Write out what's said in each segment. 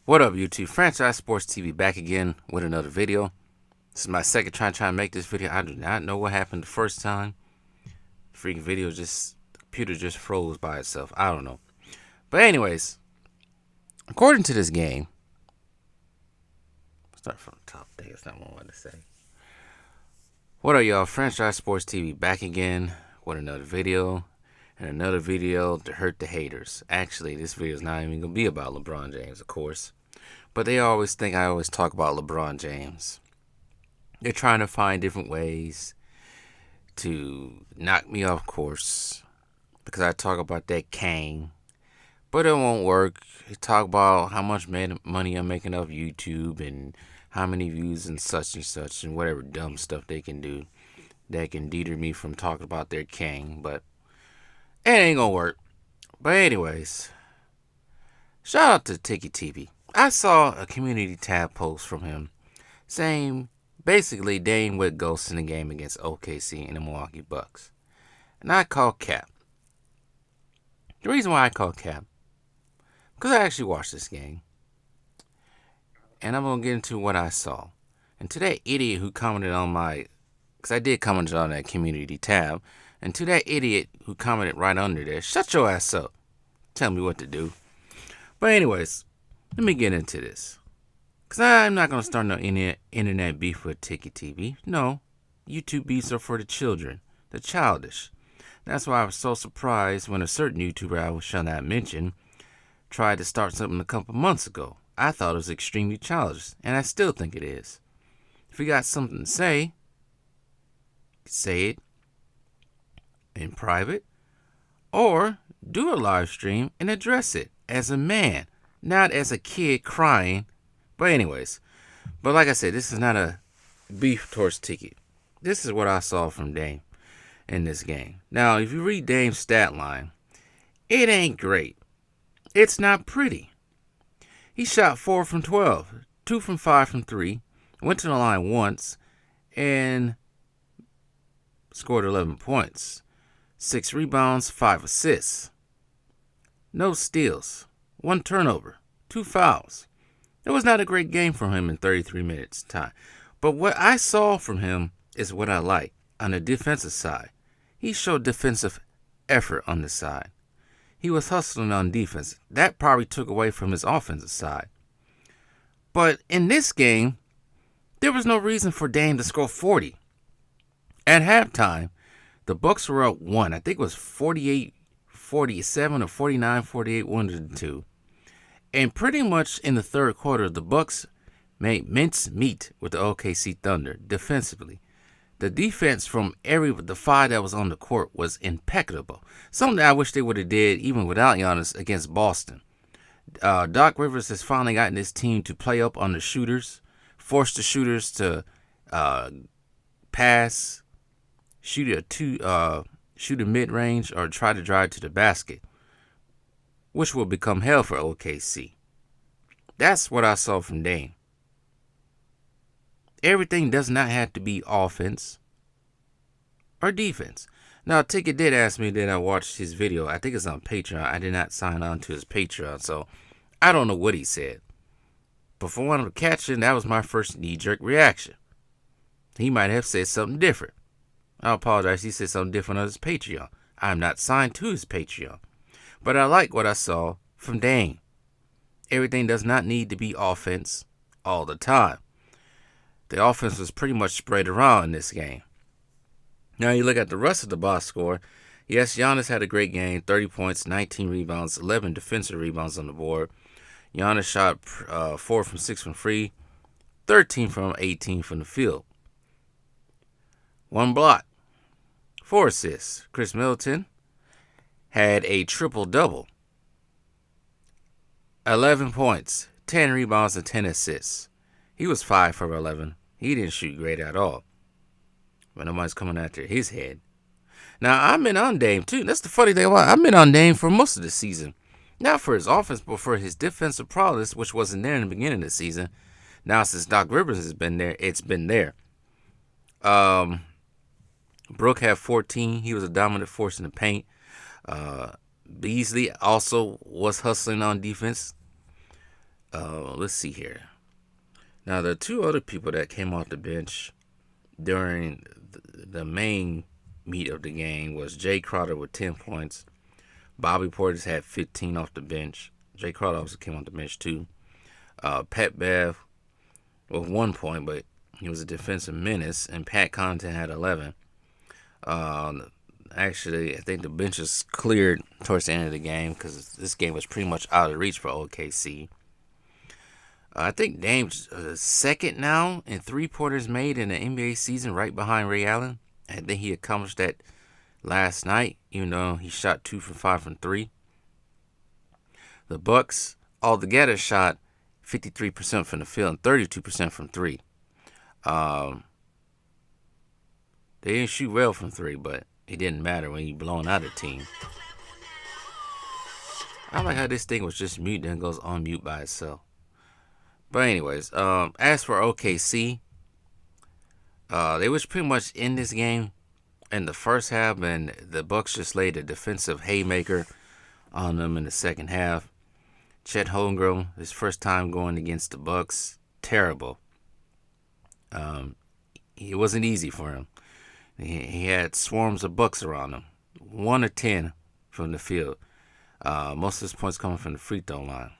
What up, YouTube? Franchise Sports TV back again with another video. This is my second try to make this video. I do not know what happened the first time. Freaking video the computer just froze by itself. I don't know. But anyways, according to this game, start from the top. That's not what I wanted to say. What up, y'all? Franchise Sports TV back again with another video. And another video to hurt the haters. Actually, this video is not even going to be about LeBron James, of course. But they always think I always talk about LeBron James. They're trying to find different ways to knock me off course. Because I talk about that Kang. But it won't work. They talk about how much money I'm making off YouTube. And how many views and such. And whatever dumb stuff they can do. That can deter me from talking about their Kang. But it ain't gonna work. But anyways, shout out to Tiki TV. I saw a community tab post from him saying basically Dame went ghost in the game against OKC and the Milwaukee Bucks. And I call cap. The reason why I call cap, because I actually watched this game. And I'm gonna get into what I saw. And to that idiot who commented on because I did comment on that community tab. And to that idiot who commented right under there, shut your ass up. Tell me what to do. But anyways, let me get into this. Because I'm not going to start no internet beef with Tiki TV. No, YouTube beefs are for the children, the childish. That's why I was so surprised when a certain YouTuber I shall not mention tried to start something a couple months ago. I thought it was extremely childish, and I still think it is. If you got something to say it in private, or do a live stream and address it as a man, not as a kid crying. But anyways, like I said, this is not a beef towards Tiki. This is what I saw from Dame in this game. Now, if you read Dame's stat line, it ain't great. It's not pretty. He shot 4 from 12, 2 from 5 from 3, went to the line once, and scored 11 points. 6 rebounds, 5 assists. No steals. 1 turnover. 2 fouls. It was not a great game for him in 33 minutes time. But what I saw from him is what I like on the defensive side. He showed defensive effort on the side. He was hustling on defense. That probably took away from his offensive side. But in this game, there was no reason for Dame to score 40. At halftime, the Bucks were up 1. I think it was 48-47 or 49-48, one of the two. And pretty much in the third quarter, the Bucks made mince meat with the OKC Thunder defensively. The defense from the 5 that was on the court was impeccable. Something I wish they would have did even without Giannis against Boston. Doc Rivers has finally gotten his team to play up on the shooters, force the shooters to pass, shoot a mid-range, or try to drive to the basket, which will become hell for OKC. That's what I saw from Dame. Everything does not have to be offense or defense. Now, Ticket did ask me that I watched his video. I think it's on Patreon. I did not sign on to his Patreon, so I don't know what he said. But from what I'm catching, that was my first knee-jerk reaction. He might have said something different. I apologize. He said something different on his Patreon. I'm not signed to his Patreon. But I like what I saw from Dame. Everything does not need to be offense all the time. The offense was pretty much spread around in this game. Now you look at the rest of the box score. Yes, Giannis had a great game. 30 points, 19 rebounds, 11 defensive rebounds on the board. Giannis shot 4 from 6 from free, 13 from 18 from the field. 1 block, 4 assists. Chris Middleton had a triple-double. 11 points, 10 rebounds, and 10 assists. He was 5 for 11. He didn't shoot great at all. But nobody's coming after his head. Now, I've been on Dame, too. That's the funny thing about it. I've been on Dame for most of the season. Not for his offense, but for his defensive prowess, which wasn't there in the beginning of the season. Now, since Doc Rivers has been there, it's been there. Brooke had 14. He was a dominant force in the paint. Beasley also was hustling on defense. Let's see here. Now, the two other people that came off the bench during the main meat of the game was Jay Crowder with 10 points. Bobby Portis had 15 off the bench. Jay Crowder also came off the bench too. Pat Bev with 1 point, but he was a defensive menace. And Pat Connaughton had 11. Actually, I think the benches cleared towards the end of the game because this game was pretty much out of reach for OKC. I think Dame's second now in three-pointers made in the NBA season, right behind Ray Allen. I think he accomplished that last night, even though he shot 2 for 5 from 3. The Bucks altogether shot 53% from the field and 32% from 3. They didn't shoot well from 3, but it didn't matter when you're blowing out a team. I like how this thing was just mute and goes on mute by itself. But anyways, as for OKC, they was pretty much in this game in the first half, and the Bucks just laid a defensive haymaker on them in the second half. Chet Holmgren, his first time going against the Bucks, terrible. It wasn't easy for him. He had swarms of Bucks around him, 1 of 10 from the field. Most of his points coming from the free throw line.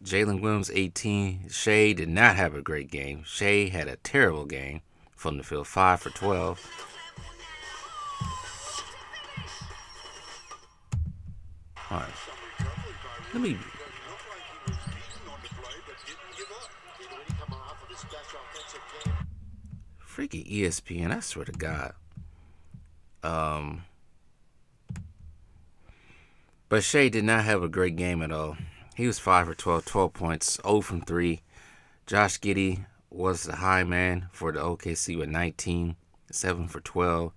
Jalen Williams, 18. Shea did not have a great game. Shea had a terrible game from the field, 5 for 12. All right. Let me... Freaking ESPN, I swear to God. But Shea did not have a great game at all. He was 5 for 12, 12 points, 0 from 3. Josh Giddey was the high man for the OKC with 19, 7 for 12.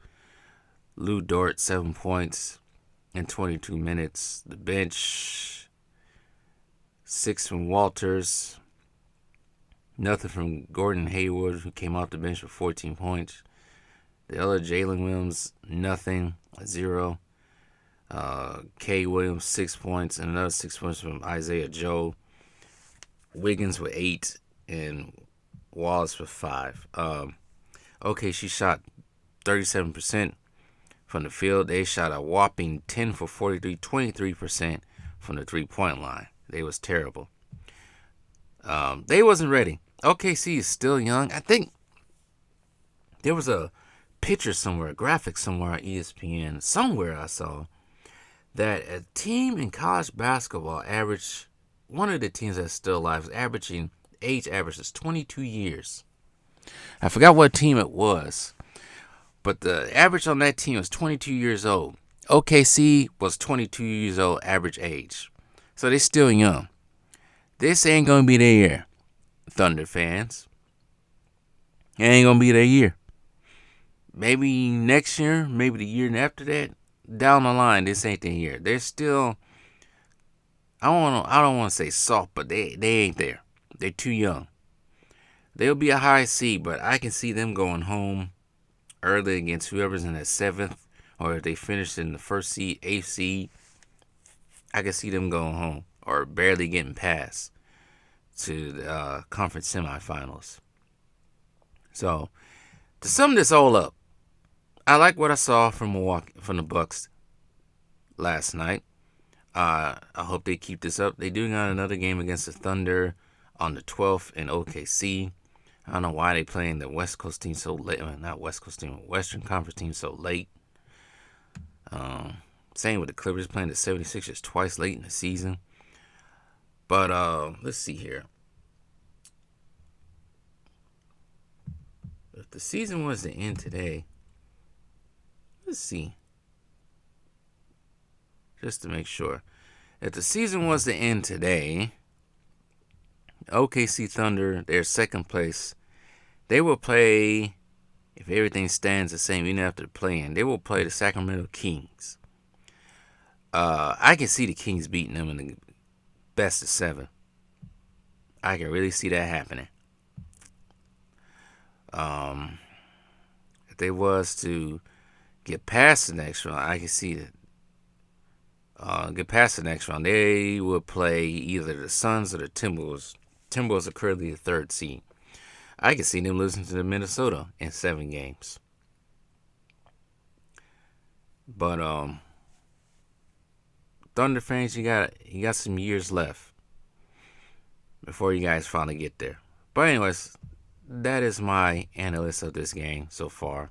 Lou Dort, 7 points in 22 minutes. The bench, 6 from Walters. Nothing from Gordon Hayward, who came off the bench with 14 points. The other Jalen Williams, nothing, 0. K. Williams, 6 points, and another 6 points from Isaiah Joe. Wiggins with 8, and Wallace with 5. Okay, she shot 37% from the field. They shot a whopping 10 for 43, 23% from the three-point line. They was terrible. They wasn't ready. OKC is still young. I think there was a picture somewhere, a graphic somewhere on ESPN, somewhere I saw that a team in college basketball average, one of the teams that's still alive, is averaging, age average is 22 years. I forgot what team it was, but the average on that team was 22 years old. OKC was 22 years old average age. So they're still young. This ain't going to be their year, Thunder fans. It ain't going to be their year. Maybe next year, maybe the year after that. Down the line, this ain't their year. They're still, I don't want to say soft, but they ain't there. They're too young. They'll be a high seed, but I can see them going home early against whoever's in that 7th, or if they finish in the 1st seed, 8th seed, I can see them going home or barely getting past to the conference semifinals. So, to sum this all up, I like what I saw from the Bucks last night. I hope they keep this up. They do got another game against the Thunder on the 12th in OKC. I don't know why they playing the West Coast team so late. Well, not West Coast team, Western Conference team so late. Same with the Clippers playing the 76ers twice late in the season. But let's see here. If the season was to end today, let's see. Just to make sure. If the season was to end today, OKC Thunder, their second place, they will play, if everything stands the same, even after the play-in, they will play the Sacramento Kings. I can see the Kings beating them in the best of 7. I can really see that happening. If they was to get past the next round, I can see that get past the next round, they would play either the Suns or the Timberwolves. Timberwolves are currently the third seed. I can see them losing to the Minnesota in 7 games. But Thunder fans, you got some years left before you guys finally get there. But anyways, that is my analysis of this game so far.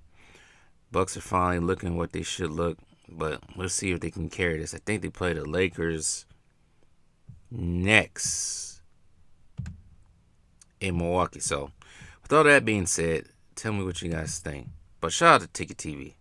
Bucks are finally looking what they should look, but we'll see if they can carry this. I think they play the Lakers next in Milwaukee. So, with all that being said, tell me what you guys think. But shout out to Ticket TV.